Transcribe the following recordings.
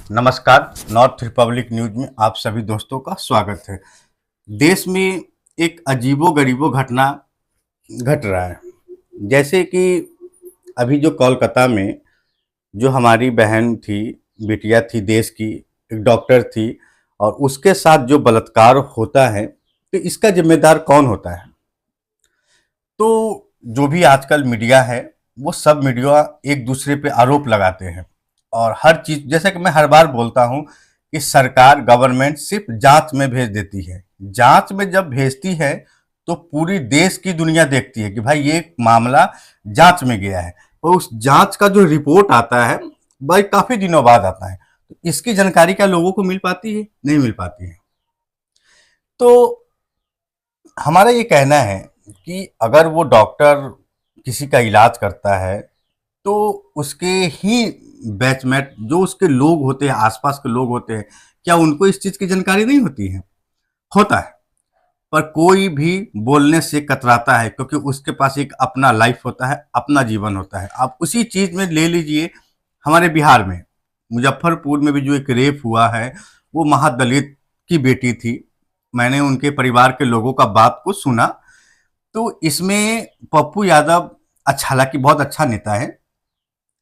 नमस्कार। North Republic news में आप सभी दोस्तों का स्वागत है। देश में एक अजीबो-गरीबो घटना घट रहा है। जैसे कि अभी जो कोलकाता में जो हमारी बहन थी, बिटिया थी देश की, एक डॉक्टर थी और उसके साथ जो बलात्कार होता है, तो इसका ज़िम्मेदार कौन होता है? तो जो भी आजकल मीडिया है, वो सब मीडिया एक दूसरे पे आरोप लगाते हैं और हर चीज़, जैसे कि मैं हर बार बोलता हूँ कि सरकार गवर्नमेंट सिर्फ जांच में भेज देती है। जांच में जब भेजती है तो पूरी देश की दुनिया देखती है कि भाई ये मामला जांच में गया है और उस जांच का जो रिपोर्ट आता है भाई काफ़ी दिनों बाद आता है। तो इसकी जानकारी क्या लोगों को मिल पाती है? नहीं मिल पाती है। तो हमारा ये कहना है कि अगर वो डॉक्टर किसी का इलाज करता है तो उसके ही बैचमेट जो उसके लोग होते हैं, आसपास के लोग होते हैं, क्या उनको इस चीज़ की जानकारी नहीं होती है? होता है, पर कोई भी बोलने से कतराता है क्योंकि उसके पास एक अपना लाइफ होता है, अपना जीवन होता है। आप उसी चीज़ में ले लीजिए, हमारे बिहार में मुजफ्फरपुर में भी जो एक रेप हुआ है, वो महादलित की बेटी थी। मैंने उनके परिवार के लोगों का बात को सुना, तो इसमें पप्पू यादव हालांकि बहुत अच्छा नेता है,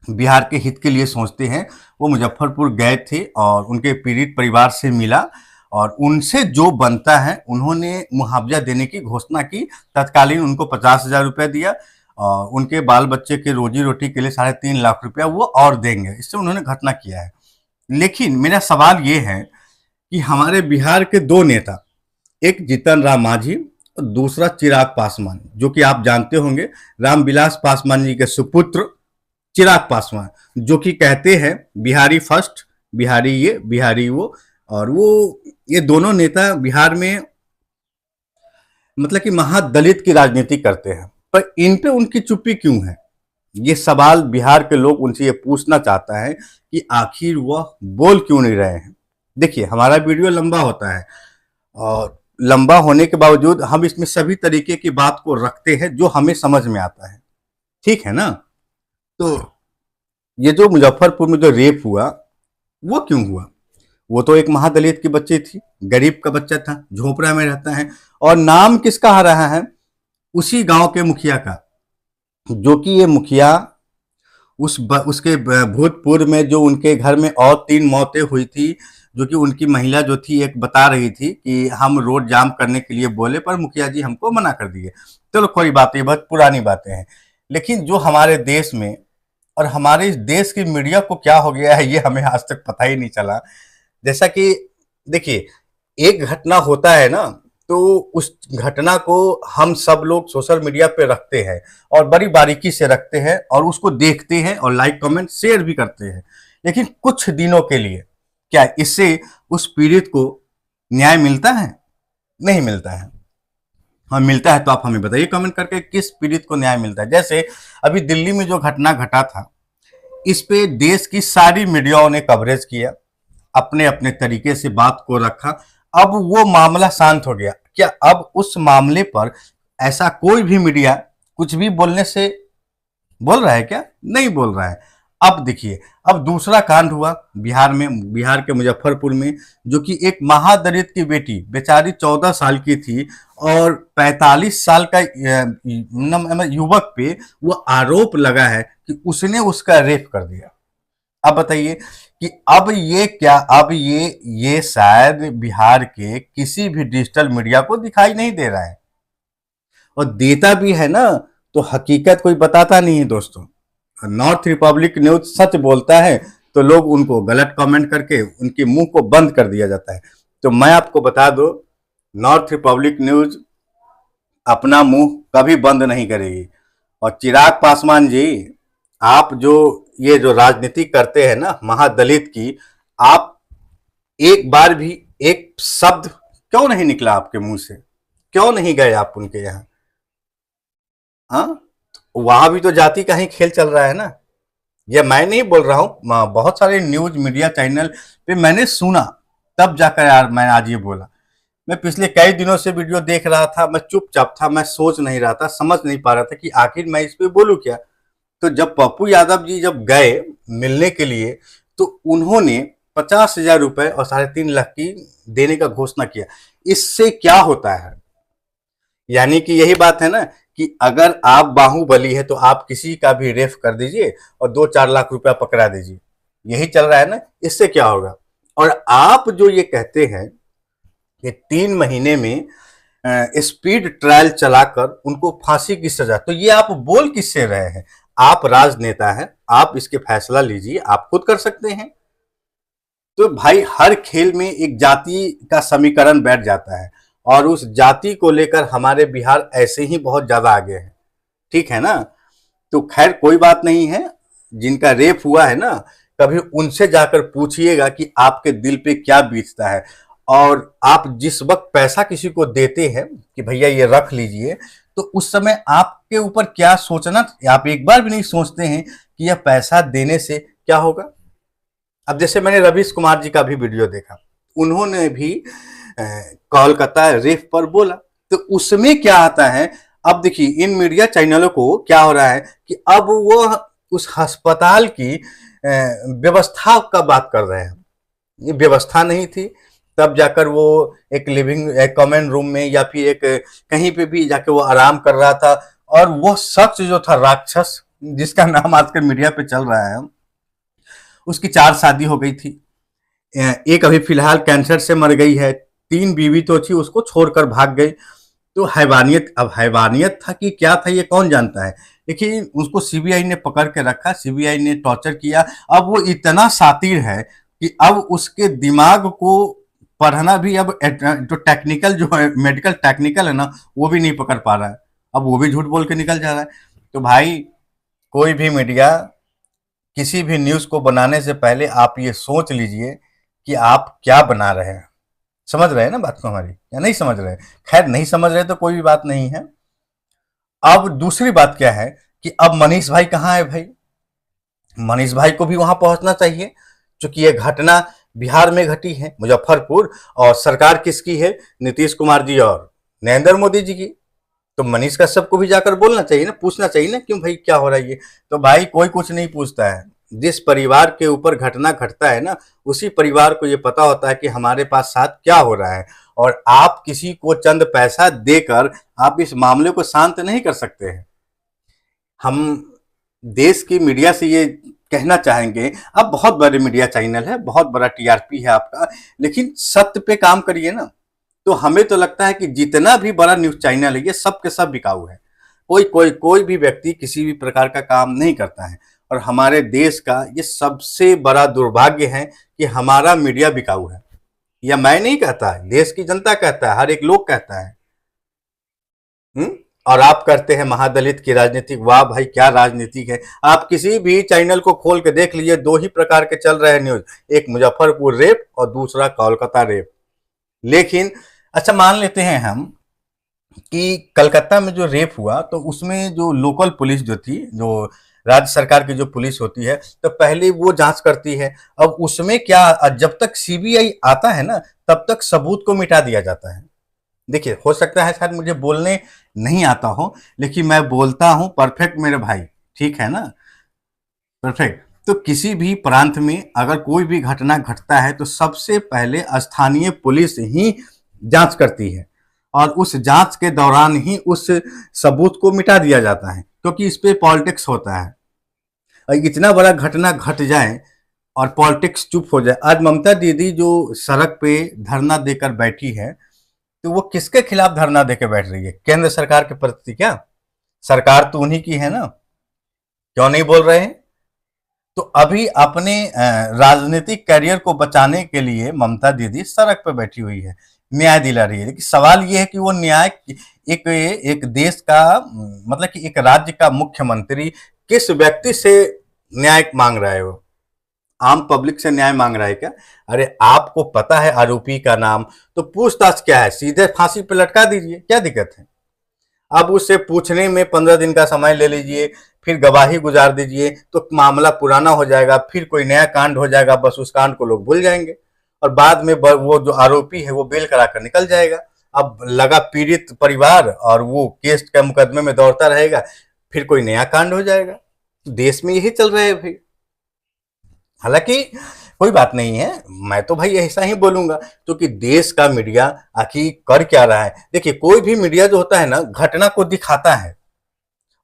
बिहार के हित के लिए सोचते हैं। वो मुजफ्फरपुर गए थे और उनके पीड़ित परिवार से मिला और उनसे जो बनता है उन्होंने मुआवजा देने की घोषणा की। तत्कालीन उनको 50,000 रुपये दिया और उनके बाल बच्चे के रोजी रोटी के लिए 3.5 लाख रुपया वो और देंगे, इससे उन्होंने घटना किया है। लेकिन मेरा सवाल ये है कि हमारे बिहार के दो नेता, एक जीतन राम मांझी और दूसरा चिराग पासवान, जो कि आप जानते होंगे रामविलास पासवान जी के सुपुत्र चिराग पासवान, जो कि कहते हैं बिहारी फर्स्ट, बिहारी ये बिहारी वो। और वो ये दोनों नेता बिहार में मतलब कि महादलित की राजनीति करते हैं, पर इन पे उनकी चुप्पी क्यों है? ये सवाल बिहार के लोग उनसे ये पूछना चाहता है कि आखिर वह बोल क्यों नहीं रहे हैं। देखिए, हमारा वीडियो लंबा होता है और लंबा होने के बावजूद हम इसमें सभी तरीके की बात को रखते हैं जो हमें समझ में आता है, ठीक है ना? तो ये जो मुजफ्फरपुर में जो रेप हुआ, वो क्यों हुआ? वो तो एक महादलित की बच्ची थी, गरीब का बच्चा था, झोपड़ा में रहता है और नाम किसका आ रहा है? उसी गांव के मुखिया का, जो कि ये मुखिया उसके भूतपूर्व में जो उनके घर में और 3 मौतें हुई थी, जो कि उनकी महिला जो थी एक बता रही थी कि हम रोड जाम करने के लिए बोले पर मुखिया जी हमको मना कर दिए। चलो कोई बात नहीं, बहुत पुरानी बातें हैं। लेकिन जो हमारे देश में और हमारे इस देश की मीडिया को क्या हो गया है ये हमें आज तक पता ही नहीं चला। जैसा कि देखिए, एक घटना होता है ना, तो उस घटना को हम सब लोग सोशल मीडिया पे रखते हैं और बड़ी बारीकी से रखते हैं और उसको देखते हैं और लाइक कमेंट शेयर भी करते हैं। लेकिन कुछ दिनों के लिए क्या इससे उस पीड़ित को न्याय मिलता है? नहीं मिलता है। हाँ, मिलता है तो आप हमें बताइए कमेंट करके किस पीड़ित को न्याय मिलता है। जैसे अभी दिल्ली में जो घटना घटा था, इस पे देश की सारी मीडियाओं ने कवरेज किया, अपने अपने तरीके से बात को रखा। अब वो मामला शांत हो गया। क्या अब उस मामले पर ऐसा कोई भी मीडिया कुछ भी बोलने से बोल रहा है क्या? नहीं बोल रहा है। अब देखिए, अब दूसरा कांड हुआ बिहार में, बिहार के मुजफ्फरपुर में, जो कि एक महादलित की बेटी बेचारी 14 साल की थी और 45 साल का युवक पे वो आरोप लगा है कि उसने उसका रेप कर दिया। अब बताइए कि अब ये क्या, अब ये शायद बिहार के किसी भी डिजिटल मीडिया को दिखाई नहीं दे रहा है और देता भी है ना तो हकीकत कोई बताता नहीं है दोस्तों। नॉर्थ रिपब्लिक न्यूज सच बोलता है तो लोग उनको गलत कमेंट करके उनके मुंह को बंद कर दिया जाता है। तो मैं आपको बता दो, नॉर्थ रिपब्लिक न्यूज अपना मुंह कभी बंद नहीं करेगी। और चिराग पासवान जी, आप जो ये जो राजनीति करते हैं ना महादलित की, आप एक बार भी एक शब्द क्यों नहीं निकला आपके मुंह से? क्यों नहीं गए आप उनके यहाँ? हाँ, वहां भी तो जाति का ही खेल चल रहा है ना। ये मैं नहीं बोल रहा हूँ, बहुत सारे न्यूज मीडिया चैनल पे मैंने सुना, तब जाकर यार मैं आज ये बोला। मैं पिछले कई दिनों से वीडियो देख रहा था, मैं चुपचाप था, मैं सोच नहीं रहा था, समझ नहीं पा रहा था कि आखिर मैं इस पे बोलूँ क्या। तो जब पप्पू यादव जी जब गए मिलने के लिए, तो उन्होंने 50,000 रुपए और 3.5 लाख की देने का घोषणा किया। इससे क्या होता है? यानी कि यही बात है ना कि अगर आप बाहुबली है तो आप किसी का भी रेफ कर दीजिए और 2-4 लाख रुपया पकड़ा दीजिए। यही चल रहा है ना। इससे क्या होगा? और आप जो ये कहते हैं कि 3 महीने में स्पीड ट्रायल चलाकर उनको फांसी की सजा, तो ये आप बोल किससे रहे हैं? आप राजनेता हैं, आप इसके फैसला लीजिए, आप खुद कर सकते हैं। तो भाई हर खेल में एक जाति का समीकरण बैठ जाता है और उस जाति को लेकर हमारे बिहार ऐसे ही बहुत ज्यादा आगे है। ठीक है ना। तो खैर कोई बात नहीं है। जिनका रेप हुआ है ना, कभी उनसे जाकर पूछिएगा कि आपके दिल पे क्या बीतता है। और आप जिस वक्त पैसा किसी को देते हैं कि भैया ये रख लीजिए, तो उस समय आपके ऊपर क्या सोचना, आप एक बार भी नहीं सोचते हैं कि यह पैसा देने से क्या होगा। अब जैसे मैंने रवीश कुमार जी का भी वीडियो देखा, उन्होंने भी कोलकाता रेप पर बोला, तो उसमें क्या आता है। अब देखिए इन मीडिया चैनलों को क्या हो रहा है कि अब वो उस अस्पताल की व्यवस्था का बात कर रहे हैं। ये व्यवस्था नहीं थी, तब जाकर वो एक एक कॉमन रूम में या फिर एक कहीं पे भी जाके वो आराम कर रहा था। और वो शख्स जो था राक्षस, जिसका नाम आजकल मीडिया पे चल रहा है, उसकी 4 शादी हो गई थी। एक अभी फिलहाल कैंसर से मर गई है। 3 बीवी तो थी, उसको छोड़कर भाग गई। तो हैवानियत, अब हैवानियत था कि क्या था ये कौन जानता है। देखिए उसको सीबीआई ने पकड़ के रखा, सीबीआई ने टॉर्चर किया। अब वो इतना शातिर है कि अब उसके दिमाग को पढ़ना भी अब जो टेक्निकल, जो है मेडिकल टेक्निकल है ना, वो भी नहीं पकड़ पा रहा है। अब वो भी झूठ बोल के निकल जा रहा है। तो भाई कोई भी मीडिया किसी भी न्यूज को बनाने से पहले आप ये सोच लीजिए कि आप क्या बना रहे हैं। समझ रहे हैं ना बात को हमारी, या नहीं समझ रहे? खैर नहीं समझ रहे तो कोई भी बात नहीं है। अब दूसरी बात क्या है कि अब मनीष भाई कहाँ है भाई? मनीष भाई को भी वहां पहुंचना चाहिए, क्योंकि ये घटना बिहार में घटी है, मुजफ्फरपुर। और सरकार किसकी है? नीतीश कुमार जी और नरेंद्र मोदी जी की। तो मनीष का सबको भी जाकर बोलना चाहिए ना, पूछना चाहिए ना, क्यों भाई क्या हो रहा है ये। तो भाई कोई कुछ नहीं पूछता है। जिस परिवार के ऊपर घटना घटता है ना, उसी परिवार को ये पता होता है कि हमारे पास साथ क्या हो रहा है। और आप किसी को चंद पैसा देकर आप इस मामले को शांत नहीं कर सकते हैं। हम देश की मीडिया से ये कहना चाहेंगे, अब बहुत बड़े मीडिया चैनल है, बहुत बड़ा टीआरपी है आपका, लेकिन सत्य पे काम करिए ना। तो हमें तो लगता है कि जितना भी बड़ा न्यूज चैनल है ये सब के सब बिकाऊ है। कोई भी व्यक्ति किसी भी प्रकार का काम नहीं करता है। और हमारे देश का ये सबसे बड़ा दुर्भाग्य है कि हमारा मीडिया बिकाऊ है। या मैं नहीं कहता है, देश की जनता कहता है, हर एक लोग कहता है। और आप करते हैं महादलित की राजनीति। वाह भाई क्या राजनीति है। आप किसी भी चैनल को खोल के देख लीजिए, 2 ही प्रकार के चल रहे हैं न्यूज, एक मुजफ्फरपुर रेप और दूसरा कोलकाता रेप। लेकिन अच्छा मान लेते हैं हम कि कलकत्ता में जो रेप हुआ, तो उसमें जो लोकल पुलिस जो थी, जो राज्य सरकार की जो पुलिस होती है, तो पहले वो जांच करती है। अब उसमें क्या, जब तक सीबीआई आता है ना, तब तक सबूत को मिटा दिया जाता है। देखिए हो सकता है शायद मुझे बोलने नहीं आता हो, लेकिन मैं बोलता हूं परफेक्ट मेरे भाई, ठीक है ना, परफेक्ट। तो किसी भी प्रांत में अगर कोई भी घटना घटता है तो सबसे पहले स्थानीय पुलिस ही जांच करती है और उस जांच के दौरान ही उस सबूत को मिटा दिया जाता है, क्योंकि इस पे पॉलिटिक्स होता है। और इतना बड़ा घटना घट जाए और पॉलिटिक्स चुप हो जाए। आज ममता दीदी जो सड़क पे धरना देकर बैठी है, तो वो किसके खिलाफ धरना देकर बैठ रही है? केंद्र सरकार के प्रति क्या? सरकार तो उन्हीं की है ना, क्यों नहीं बोल रहे हैं? तो अभी अपने राजनीतिक करियर को बचाने के लिए ममता दीदी सड़क पर बैठी हुई है, न्याय दिला रही है। लेकिन सवाल ये है कि वो न्याय एक देश का, मतलब कि एक राज्य का मुख्यमंत्री किस व्यक्ति से न्याय मांग रहा है? वो आम पब्लिक से न्याय मांग रहा है क्या? अरे आपको पता है आरोपी का नाम, तो पूछताछ क्या है, सीधे फांसी पे लटका दीजिए, क्या दिक्कत है? अब उससे पूछने में 15 दिन का समय ले लीजिए, फिर गवाही गुजार दीजिए, तो मामला पुराना हो जाएगा, फिर कोई नया कांड हो जाएगा, बस उस कांड को लोग भूल जाएंगे और बाद में वो जो आरोपी है वो बेल करा कर निकल जाएगा। अब लगा पीड़ित परिवार और वो केस के मुकदमे में दौड़ता रहेगा, फिर कोई नया कांड हो जाएगा। देश में यही चल रहा है भाई। हालांकि कोई बात नहीं है, मैं तो भाई ऐसा ही बोलूंगा, क्योंकि देश का मीडिया आखिर कर क्या रहा है। देखिए, कोई भी मीडिया जो होता है ना, घटना को दिखाता है,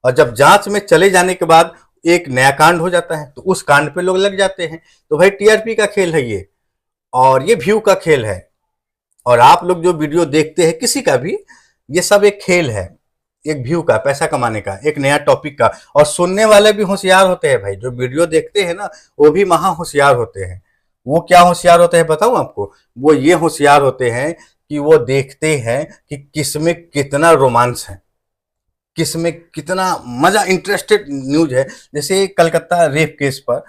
और जब जांच में चले जाने के बाद एक नया कांड हो जाता है, तो उस कांड पे लोग लग जाते हैं। तो भाई टीआरपी का खेल है ये, और ये व्यू का खेल है। और आप लोग जो वीडियो देखते हैं किसी का भी, ये सब एक खेल है, एक व्यू का, पैसा कमाने का, एक नया टॉपिक का। और सुनने वाले भी होशियार होते हैं भाई, जो वीडियो देखते हैं ना, वो भी महा होशियार होते हैं। वो क्या होशियार होते हैं बताऊं आपको? वो ये होशियार होते हैं कि वो देखते हैं कि किसमें कितना रोमांस है, किसमें कितना मजा, इंटरेस्टेड न्यूज है। जैसे कलकत्ता रेप केस पर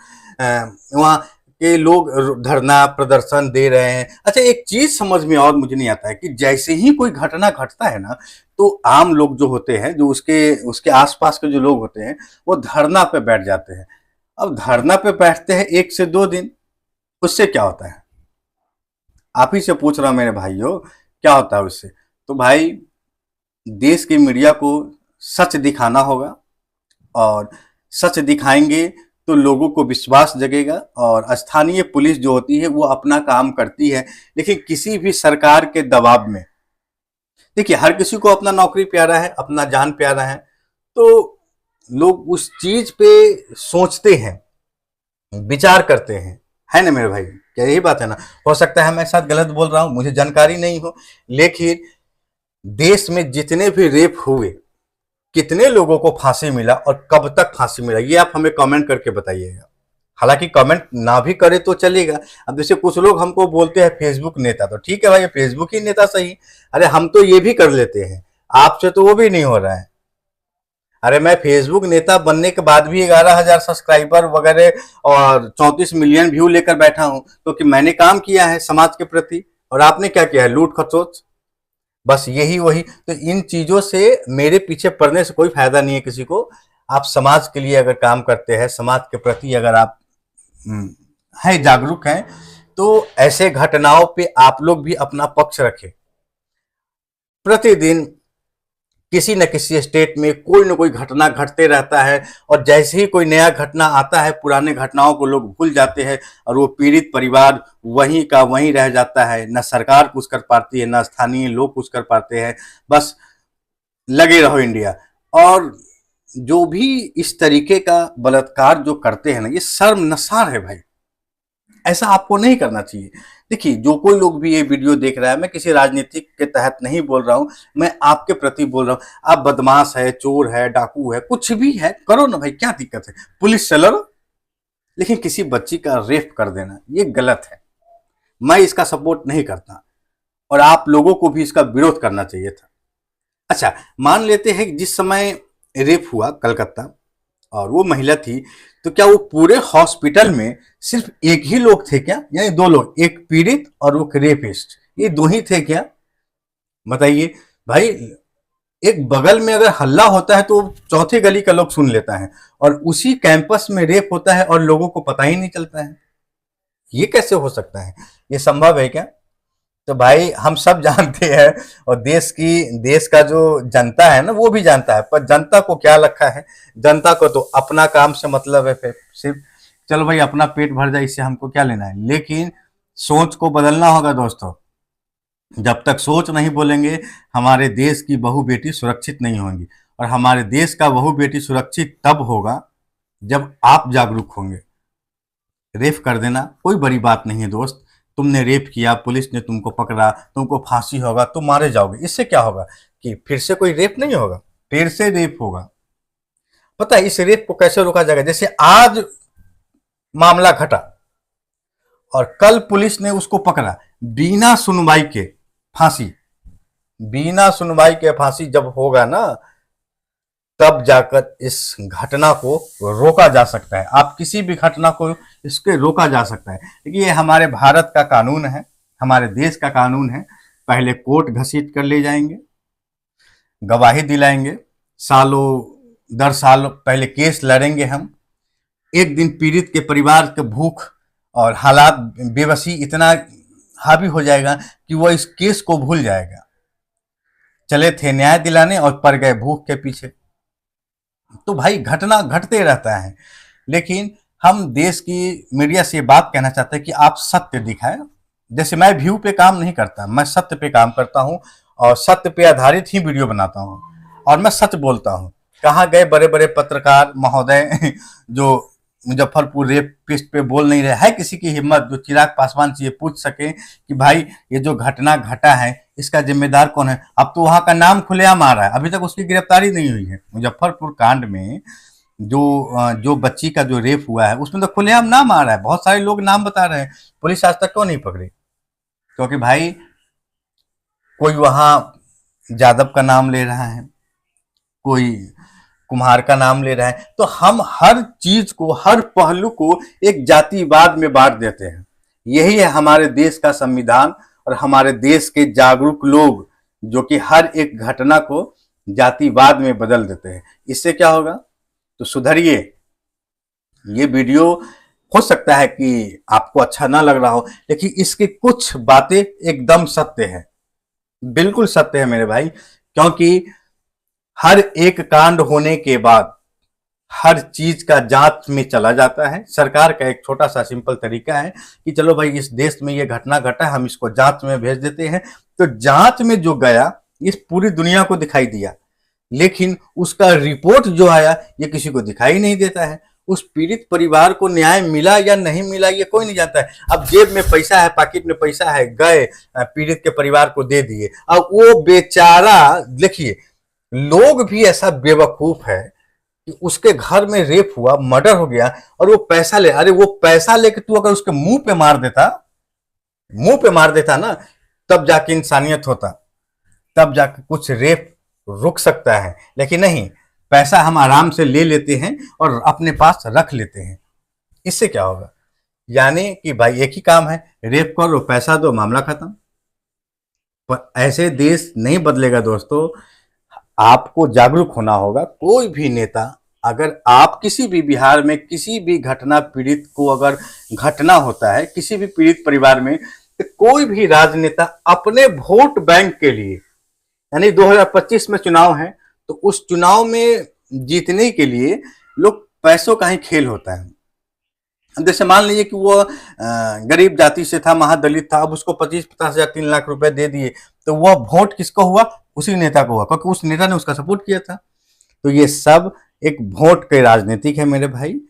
वहाँ के लोग धरना प्रदर्शन दे रहे हैं। अच्छा, एक चीज समझ में और मुझे नहीं आता है कि जैसे ही कोई घटना घटता है ना, तो आम लोग जो होते हैं, जो उसके उसके आसपास के जो लोग होते हैं, वो धरना पे बैठ जाते हैं। अब धरना पे बैठते हैं 1 से 2 दिन, उससे क्या होता है? आप ही से पूछ रहा हूं मेरे भाइयों, क्या होता है उससे? तो भाई, देश की मीडिया को सच दिखाना होगा, और सच दिखाएंगे तो लोगों को विश्वास जगेगा। और स्थानीय पुलिस जो होती है वो अपना काम करती है, लेकिन किसी भी सरकार के दबाव में, देखिए हर किसी को अपना नौकरी प्यारा है, अपना जान प्यारा है, तो लोग उस चीज पे सोचते हैं, विचार करते हैं, है ना मेरे भाई? क्या यही बात है ना? हो सकता है मैं साथ गलत बोल रहा हूं, मुझे जानकारी नहीं हो, लेकिन देश में जितने भी रेप हुए, कितने लोगों को फांसी मिला और कब तक फांसी मिला, ये आप हमें कमेंट करके बताइएगा। हालांकि कमेंट ना भी करे तो चलेगा। अब जैसे कुछ लोग हमको बोलते हैं फेसबुक नेता, तो ठीक है भाई, फेसबुक ही नेता सही। अरे हम तो ये भी कर लेते हैं, आपसे तो वो भी नहीं हो रहा है। अरे मैं फेसबुक नेता बनने के बाद भी 11,000 सब्सक्राइबर वगैरह और 34 मिलियन व्यू लेकर बैठा हूं, क्योंकि मैंने काम किया है समाज के प्रति। और आपने क्या किया है? लूट खसोच, बस यही वही। तो इन चीजों से मेरे पीछे पड़ने से कोई फायदा नहीं है किसी को। आप समाज के लिए अगर काम करते हैं, समाज के प्रति अगर आप हैं, जागरूक हैं, तो ऐसे घटनाओं पे आप लोग भी अपना पक्ष रखें। प्रतिदिन किसी न किसी स्टेट में कोई न कोई घटना घटते रहता है, और जैसे ही कोई नया घटना आता है, पुराने घटनाओं को लोग भूल जाते हैं, और वो पीड़ित परिवार वहीं का वहीं रह जाता है। न सरकार कुछ कर पाती है, न स्थानीय लोग कुछ कर पाते हैं। बस लगे रहो इंडिया। और जो भी इस तरीके का बलात्कार जो करते हैं ना, ये शर्मनाक है भाई, ऐसा आपको नहीं करना चाहिए। देखिए, जो कोई लोग भी ये वीडियो देख रहा है, मैं किसी राजनीतिक के तहत नहीं बोल रहा हूं, मैं आपके प्रति बोल रहा हूं। आप बदमाश है, चोर है, डाकू है, कुछ भी है, करो ना भाई, क्या दिक्कत है? पुलिस से लड़ो, लेकिन किसी बच्ची का रेप कर देना ये गलत है। मैं इसका सपोर्ट नहीं करता, और आप लोगों को भी इसका विरोध करना चाहिए था। अच्छा, मान लेते हैं कि जिस समय रेप हुआ कलकत्ता, और वो महिला थी, तो क्या वो पूरे हॉस्पिटल में सिर्फ एक ही लोग थे क्या, यानी 2 लोग, एक पीड़ित और वो रेपिस्ट, ये 2 ही थे क्या? बताइए भाई। एक बगल में अगर हल्ला होता है तो चौथे गली का लोग सुन लेता है, और उसी कैंपस में रेप होता है और लोगों को पता ही नहीं चलता है। ये कैसे हो सकता है? ये संभव है क्या? तो भाई हम सब जानते हैं, और देश का जो जनता है ना, वो भी जानता है, पर जनता को क्या रखा है? जनता को तो अपना काम से मतलब है, फिर सिर्फ चलो भाई अपना पेट भर जाए, इससे हमको क्या लेना है। लेकिन सोच को बदलना होगा दोस्तों। जब तक सोच नहीं बोलेंगे, हमारे देश की बहू बेटी सुरक्षित नहीं होंगी। और हमारे देश का बहू बेटी सुरक्षित तब होगा जब आप जागरूक होंगे। रेप कर देना कोई बड़ी बात नहीं है दोस्त। तुमने रेप किया, पुलिस ने तुमको पकड़ा, तुमको फांसी होगा, तुम मारे जाओगे, इससे क्या होगा? कि फिर से कोई रेप नहीं होगा, फिर से रेप होगा। पता है इस रेप को कैसे रोका जाएगा? जैसे आज मामला घटा और कल पुलिस ने उसको पकड़ा, बिना सुनवाई के फांसी, बिना सुनवाई के फांसी जब होगा ना, तब जाकर इस घटना को रोका जा सकता है। आप किसी भी घटना को इसके रोका जा सकता है। देखिए, ये हमारे भारत का कानून है, हमारे देश का कानून है। पहले कोर्ट घसीट कर ले जाएंगे, गवाही दिलाएंगे, सालों दर साल पहले केस लड़ेंगे हम। एक दिन पीड़ित के परिवार के भूख और हालात, बेबसी इतना हावी हो जाएगा कि वो इस केस को भूल जाएगा। चले थे न्याय दिलाने और पड़ गए भूख के पीछे। तो भाई घटना घटते रहता है, लेकिन हम देश की मीडिया से ये बात कहना चाहते हैं कि आप सत्य दिखाएं। जैसे मैं व्यू पे काम नहीं करता, मैं सत्य पे काम करता हूं और सत्य पे आधारित ही वीडियो बनाता हूं और मैं सच बोलता हूं। कहाँ गए बड़े बड़े पत्रकार महोदय जो मुजफ्फरपुर रेप पिस्ट पे बोल नहीं रहे? है किसी की हिम्मत जो चिराग पासवान से ये पूछ सके कि भाई ये जो घटना घटा है इसका जिम्मेदार कौन है? अब तो वहां का नाम खुलेआम आ रहा है, अभी तक उसकी गिरफ्तारी नहीं हुई है। मुजफ्फरपुर कांड में जो बच्ची का जो रेप हुआ है उसमें तो खुलेआम नाम आ रहा है, बहुत सारे लोग नाम बता रहे हैं। पुलिस आज तक क्यों नहीं पकड़ी? क्योंकि भाई कोई वहां जादव का नाम ले रहा है, कोई कुम्हार का नाम ले रहा है, तो हम हर चीज को, हर पहलू को एक जातिवाद में बांट देते हैं। यही है हमारे देश का संविधान और हमारे देश के जागरूक लोग जो कि हर एक घटना को जातिवाद में बदल देते हैं। इससे क्या होगा? तो सुधरिए। ये वीडियो हो सकता है कि आपको अच्छा ना लग रहा हो, लेकिन इसकी कुछ बातें एकदम सत्य है, बिल्कुल सत्य है मेरे भाई। क्योंकि हर एक कांड होने के बाद हर चीज का जांच में चला जाता है। सरकार का एक छोटा सा सिंपल तरीका है कि चलो भाई इस देश में ये घटना घटा, हम इसको जांच में भेज देते हैं। तो जांच में जो गया इस पूरी दुनिया को दिखाई दिया, लेकिन उसका रिपोर्ट जो आया ये किसी को दिखाई नहीं देता है। उस पीड़ित परिवार को न्याय मिला या नहीं मिला ये कोई नहीं जानता है। अब जेब में पैसा है, पॉकेट में पैसा है, गए पीड़ित के परिवार को दे दिए। अब वो बेचारा, देखिए लोग भी ऐसा बेवकूफ है कि उसके घर में रेप हुआ, मर्डर हो गया और वो पैसा ले, अरे वो पैसा लेके तू अगर उसके मुंह पे मार देता ना, तब जाके इंसानियत होता, तब जाके कुछ रेप रुक सकता है। लेकिन नहीं, पैसा हम आराम से ले लेते हैं और अपने पास रख लेते हैं। इससे क्या होगा? यानी कि भाई एक ही काम है, रेप करो, पैसा दो, मामला खत्म। पर ऐसे देश नहीं बदलेगा दोस्तों। आपको जागरूक होना होगा। कोई भी नेता, अगर आप किसी भी बिहार में किसी भी घटना पीड़ित को अगर घटना होता है किसी भी पीड़ित परिवार में, तो कोई भी राजनेता अपने वोट बैंक के लिए, यानी 2025 में चुनाव है तो उस चुनाव में जीतने के लिए लोग पैसों का ही खेल होता है। जैसे मान लीजिए कि वो गरीब जाति से था, महादलित था, अब उसको 25-50 हजार 3 लाख रुपए दे दिए, तो वह वोट किसको हुआ? उसी नेता को हुआ, क्योंकि उस नेता ने उसका सपोर्ट किया था। तो ये सब एक वोट के राजनीतिक है मेरे भाई।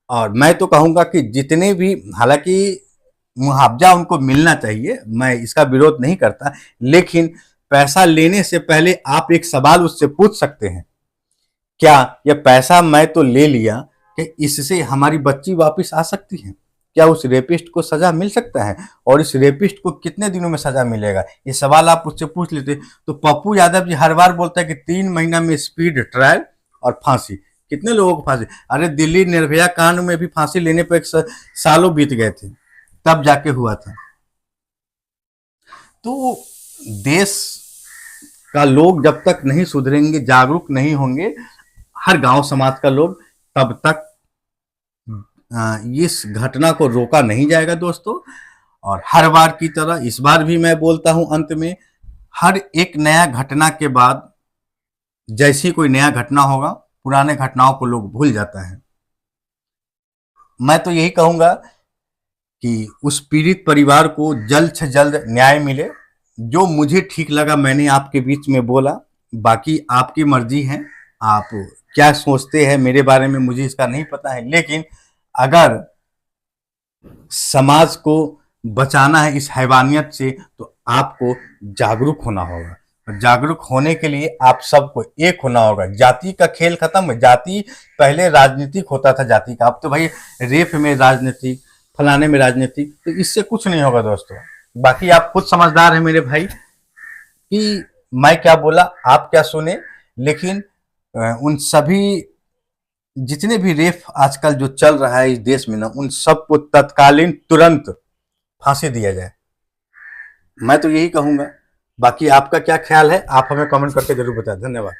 और मैं तो कहूंगा कि जितने भी, हालांकि मुआवजा उनको मिलना चाहिए, मैं इसका विरोध नहीं करता, लेकिन पैसा लेने से पहले आप एक सवाल उससे पूछ सकते हैं, क्या यह पैसा मैं तो ले लिया, कि इससे हमारी बच्ची वापस आ सकती है? क्या उस रेपिस्ट को सजा मिल सकता है? और इस रेपिस्ट को कितने दिनों में सजा मिलेगा? ये सवाल आप उससे पूछ लेते। तो पप्पू यादव जी हर बार बोलता है कि 3 महीना में स्पीड ट्रायल और फांसी। कितने लोगों को फांसी? अरे दिल्ली निर्भया कांड में भी फांसी लेने पर सालों बीत गए थे, तब जाके हुआ था। तो देश का लोग जब तक नहीं सुधरेंगे, जागरूक नहीं होंगे, हर गांव समाज का लोग, तब तक इस घटना को रोका नहीं जाएगा दोस्तों। और हर बार की तरह इस बार भी मैं बोलता हूं अंत में, हर एक नया घटना के बाद जैसी कोई नया घटना होगा, पुराने घटनाओं को लोग भूल जाता है। मैं तो यही कहूंगा कि उस पीड़ित परिवार को जल्द से जल्द न्याय मिले। जो मुझे ठीक लगा मैंने आपके बीच में बोला, बाकी आपकी मर्जी है, आप क्या सोचते हैं मेरे बारे में मुझे इसका नहीं पता है। लेकिन अगर समाज को बचाना है इस हैवानियत से, तो आपको जागरूक होना होगा। और जागरूक होने के लिए आप सबको एक होना होगा। जाति का खेल खत्म है। जाति पहले राजनीतिक होता था, जाति का, अब तो भाई रेप में राजनीतिक, फलाने में राजनीतिक, तो इससे कुछ नहीं होगा दोस्तों। बाकी आप खुद समझदार हैं मेरे भाई कि मैं क्या बोला आप क्या सुने। लेकिन उन सभी जितने भी रेप आजकल जो चल रहा है इस देश में ना, उन सबको तत्कालीन तुरंत फांसी दिया जाए, मैं तो यही कहूंगा। बाकी आपका क्या ख्याल है आप हमें कमेंट करके जरूर बताएं। धन्यवाद।